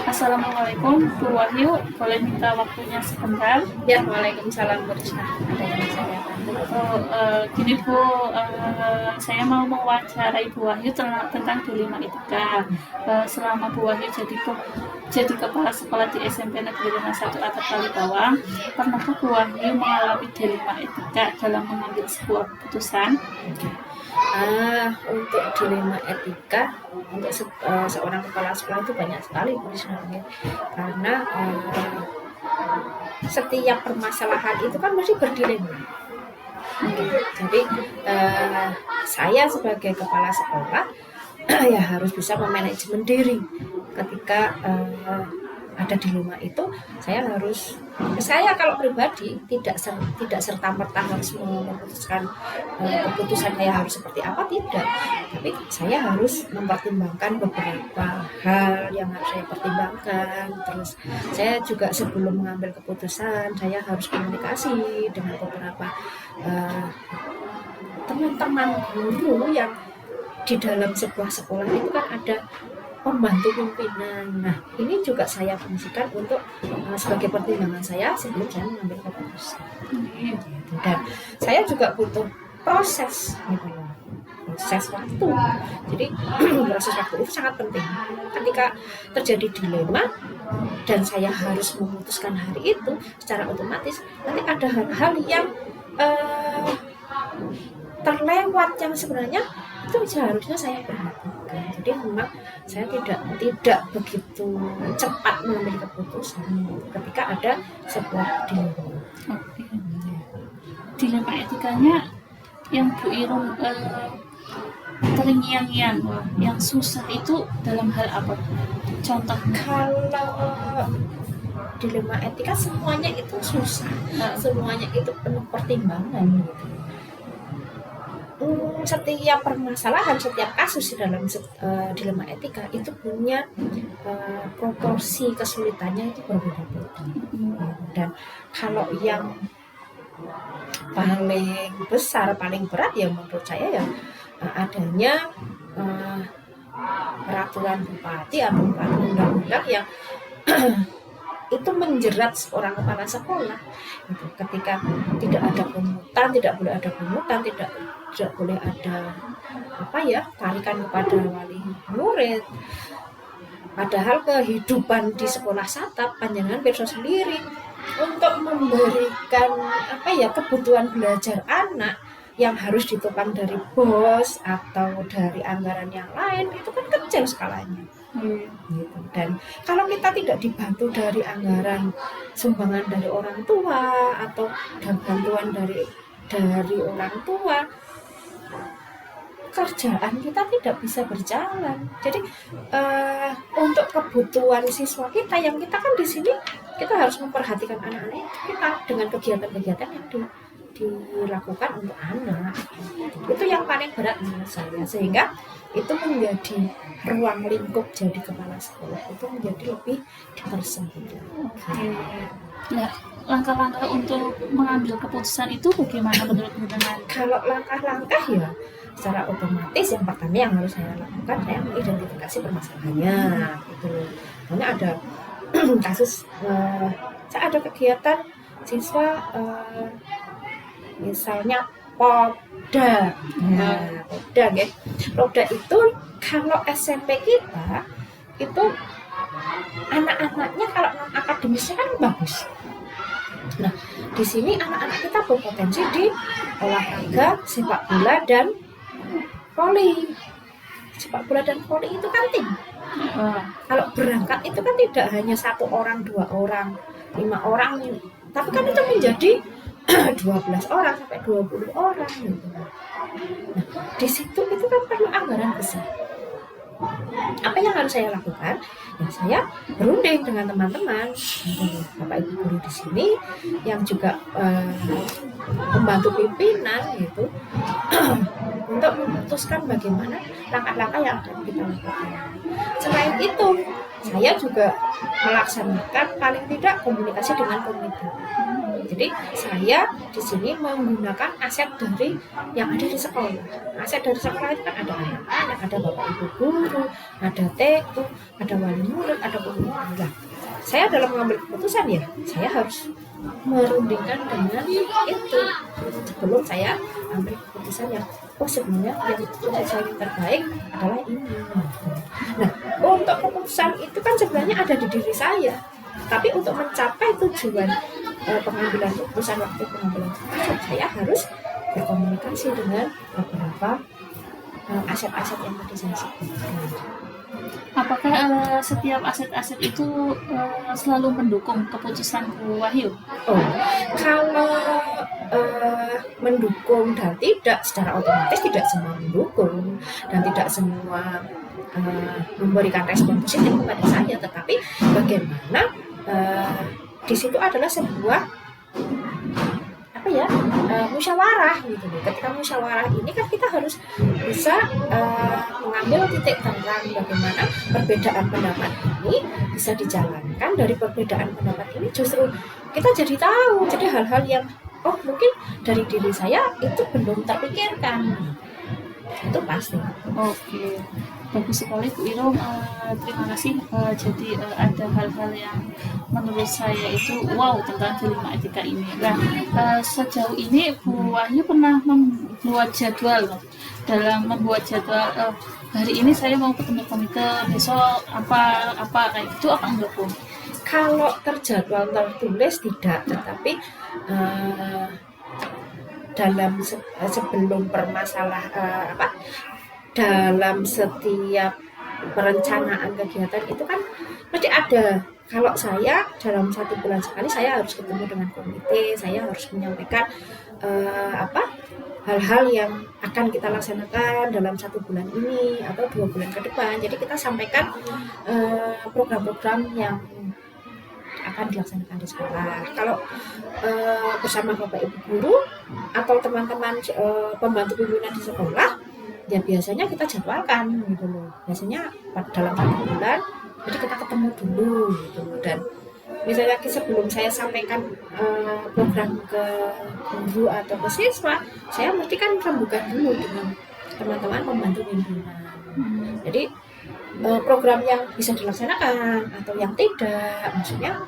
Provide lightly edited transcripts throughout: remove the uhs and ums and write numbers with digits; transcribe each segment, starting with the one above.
Assalamualaikum, Bu Wahyu. Boleh minta waktunya sebentar? Ya, waalaikumsalam Bursa. Ada yang saya bantu? Gini Bu, saya mau mewawancarai Bu Wahyu tentang dilema etika. Selama Bu Wahyu jadi kepala sekolah di SMP Negeri 51 Atat Kalibawang, pernahkah Bu Wahyu mengalami dilema etika dalam mengambil sebuah keputusan? Untuk dilema etika untuk seorang kepala sekolah itu banyak sekali sebenarnya, karena setiap permasalahan itu kan mesti berdilema. Jadi saya sebagai kepala sekolah ya harus bisa memanajemen diri ketika ada dilema itu. Saya kalau pribadi tidak serta-merta harus memutuskan keputusan saya harus seperti apa, tidak, tapi saya harus mempertimbangkan beberapa hal yang harus saya pertimbangkan. Terus saya juga sebelum mengambil keputusan saya harus komunikasi dengan beberapa teman-teman guru yang di dalam sebuah sekolah itu kan ada pembantu pimpinan. Nah, ini juga saya fungsikan untuk sebagai pertimbangan saya sebelum saya mengambil keputusan. Dan saya juga butuh proses, gitu loh. Proses waktu. Jadi proses waktu itu sangat penting. Ketika terjadi dilema dan saya harus memutuskan hari itu, secara otomatis nanti ada hal-hal yang terlewat yang sebenarnya itu seharusnya saya perhatikan. Jadi memang saya tidak begitu cepat mengambil keputusan ketika ada sebuah dilema. Oke. Dilema etikanya yang Bu Irung terngiang-ngiang, yang susah itu dalam hal apa? Contoh. Kalau dilema etika semuanya itu susah, semuanya itu penuh pertimbangan gitu. Setiap permasalahan, setiap kasus di dalam dilema etika itu punya proporsi kesulitannya itu berbeda-beda. Dan kalau yang paling besar, paling berat ya menurut saya ya adanya peraturan bupati atau peraturan undang-undang yang itu menjerat seorang kepala sekolah gitu. Ketika tidak ada pungutan, tidak boleh ada pungutan, tidak boleh ada tarikan kepada wali murid. Padahal kehidupan di sekolah satap panjenengan pirsa sendiri untuk memberikan kebutuhan belajar anak yang harus ditopang dari bos atau dari anggaran yang lain itu kan kecil skalanya. Gitu. Dan kalau kita tidak dibantu dari anggaran sumbangan dari orang tua atau bantuan dari orang tua, kerjaan kita tidak bisa berjalan. Jadi untuk kebutuhan siswa kita yang kita kan di sini kita harus memperhatikan anak-anak kita dengan kegiatan-kegiatan yang dilakukan untuk anak. Itu yang paling berat menurut saya, sehingga itu menjadi ruang lingkup jadi kepala sekolah itu menjadi lebih dipersempit. Nah, langkah-langkah untuk mengambil keputusan itu bagaimana menurut Bundaran? Kalau langkah-langkah ya secara otomatis yang pertama yang harus saya lakukan, saya mengidentifikasi permasalahannya gitu. Karena ada kasus saya ada kegiatan siswa misalnya Popda. Popda ya. Popda itu kalau SMP kita itu anak-anaknya kalau non akademisnya kan bagus. Nah, di sini anak-anak kita berpotensi di olahraga, sepak bola dan voli. Sepak bola dan voli itu kan tim. Kalau berangkat itu kan tidak hanya 1 orang, 2 orang, 5 orang, tapi kan itu menjadi 12 orang sampai 20 orang gitu. Nah, di situ itu kan perlu anggaran besar. Apa yang harus saya lakukan? Ya saya berunding dengan teman-teman, Bapak Ibu guru di sini yang juga membantu pimpinan gitu. untuk memutuskan bagaimana langkah-langkah yang akan kita lakukan. Selain itu, saya juga melaksanakan paling tidak komunikasi dengan komite. Jadi saya di sini menggunakan aset dari yang ada di sekolah. Aset dari sekolah itu kan ada anak-anak, ada bapak ibu guru, ada TU, ada wali murid, ada guru. Nah, saya dalam mengambil keputusan ya, saya harus merundingkan dengan itu sebelum saya ambil keputusan yang sebenarnya yang menurut saya yang terbaik adalah ini. Nah, untuk keputusan itu kan sebenarnya ada di diri saya, tapi untuk mencapai tujuan pengambilan keputusan, waktu pengambilan keputusan, saya harus berkomunikasi dengan beberapa aset-aset yang tadi saya sebutkan. Apakah setiap aset-aset itu selalu mendukung keputusan Bu Wahyu? Kalau mendukung dan tidak, secara otomatis tidak semua mendukung dan tidak semua memberikan respon positif kepada saya, tetapi bagaimana di situ adalah sebuah musyawarah gitu. Ketika musyawarah ini kan kita harus bisa mengambil titik terang bagaimana perbedaan pendapat ini bisa dijalankan. Dari perbedaan pendapat ini justru kita jadi tahu, jadi hal-hal yang mungkin dari diri saya itu belum terpikirkan, itu pasti. Oke, bagus sekali Bu Iro, terima kasih. Jadi ada hal-hal yang menurut saya itu wow tentang dilema etika ini. Nah, sejauh ini Bu Wahyu pernah membuat jadwal. Dalam membuat jadwal, hari ini saya mau ketemu komite, besok apa kayak gitu, apa enggak Bu? Kalau terjadwal tertulis tidak, tetapi dalam sebelum dalam setiap perencanaan kegiatan itu kan pasti ada. Kalau saya dalam 1 bulan sekali saya harus ketemu dengan komite, saya harus menyampaikan hal-hal yang akan kita laksanakan dalam 1 bulan ini atau 2 bulan ke depan. Jadi kita sampaikan program-program yang akan dilaksanakan di sekolah. Kalau bersama bapak ibu guru atau teman-teman pembantu pimpinan di sekolah, ya biasanya kita jadwalkan gitu loh. Biasanya dalam 1 bulan, jadi kita ketemu dulu gitu loh. Dan misalnya sebelum saya sampaikan program ke guru atau ke siswa, saya mesti kan rembukan dulu dengan teman-teman pembantu pimpinan. Jadi program yang bisa dilaksanakan atau yang tidak, maksudnya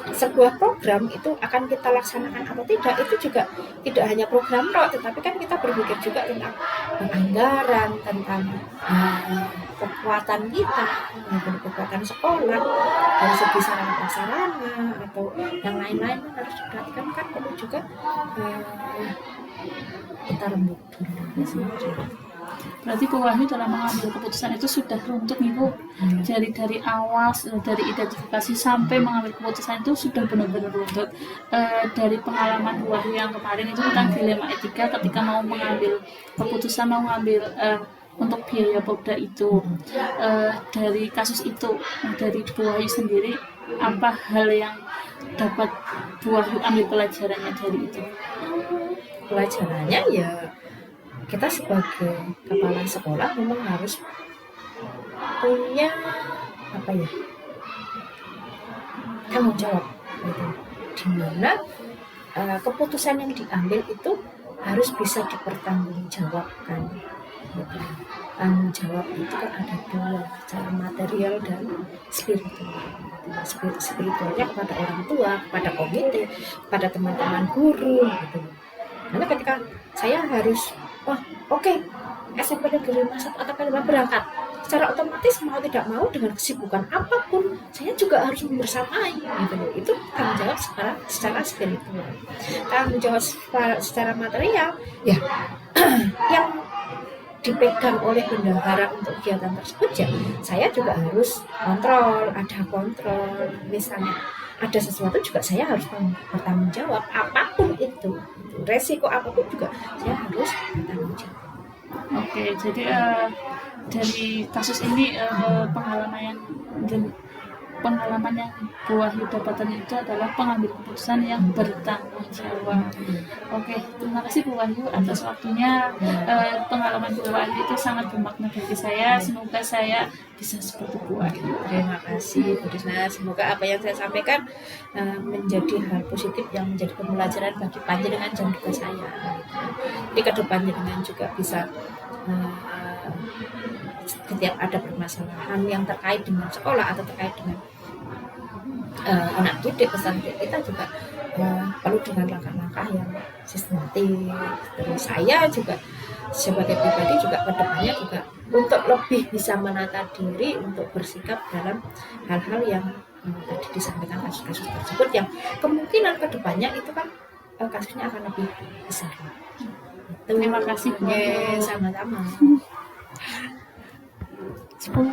sebuah program itu akan kita laksanakan atau tidak, itu juga tidak hanya program tetapi kan kita berpikir juga tentang anggaran, tentang kekuatan kita, kekuatan sekolah dari segi sarana prasarana atau yang lain-lain harus diperhatikan, kan perlu juga kita rembuk dulu. Berarti Bu Wahyu dalam mengambil keputusan itu sudah runtuh nih Bu. Jadi dari awal, dari identifikasi sampai mengambil keputusan itu sudah benar-benar runtuh. Dari pengalaman Bu Wahyu yang kemarin itu tentang dilema etika ketika mau mengambil keputusan, mau mengambil untuk biaya Popda itu. Dari kasus itu, dari Bu Wahyu sendiri, apa hal yang dapat Bu Wahyu ambil pelajarannya dari itu? Pelajarannya ya, kita sebagai kepala sekolah memang harus punya tanggung jawab gitu. Dimana keputusan yang diambil itu harus bisa dipertanggungjawabkan gitu. Tanggung jawab itu kan ada 2, secara material dan spiritual. Spiritualnya kepada orang tua, kepada komite, kepada teman-teman guru gitu. Karena ketika saya harus SMP Negeri 1 atau Palembang berangkat, secara otomatis mau tidak mau dengan kesibukan apapun saya juga harus membersamai gitu loh. Itu tanggung jawab secara spiritual. Tanggung jawab secara material ya yang dipegang oleh bendahara untuk kegiatan tersebut, ya saya juga harus kontrol. Misalnya ada sesuatu juga saya harus bertanggung jawab, apapun itu resiko apapun juga saya harus bertanggung jawab. Oke, jadi dari kasus ini pengalaman yang pengalaman yang Bu Wahyu dapatkan itu adalah pengambil keputusan yang bertanggung jawab. Oke, terima kasih Bu Wahyu atas waktunya. Pengalaman Bu Wahyu itu sangat bermakna bagi saya. Semoga saya bisa seperti Bu Wahyu. Terima kasih Bu Risna. Semoga apa yang saya sampaikan menjadi hal positif yang menjadi pembelajaran bagi panjenengan dan juga saya. Jadi ke depan panjenengan juga bisa setiap ada permasalahan yang terkait dengan sekolah atau terkait dengan anak didik, pesan kita juga perlu dengan langkah-langkah yang sistematis. Terus saya juga sebagai pribadi juga kedepannya juga untuk lebih bisa menata diri untuk bersikap dalam hal-hal yang tadi disampaikan kasus-kasus tersebut yang kemungkinan kedepannya itu kan kasusnya akan lebih besar. Terima kasih Bu Wahyu. Sama-sama.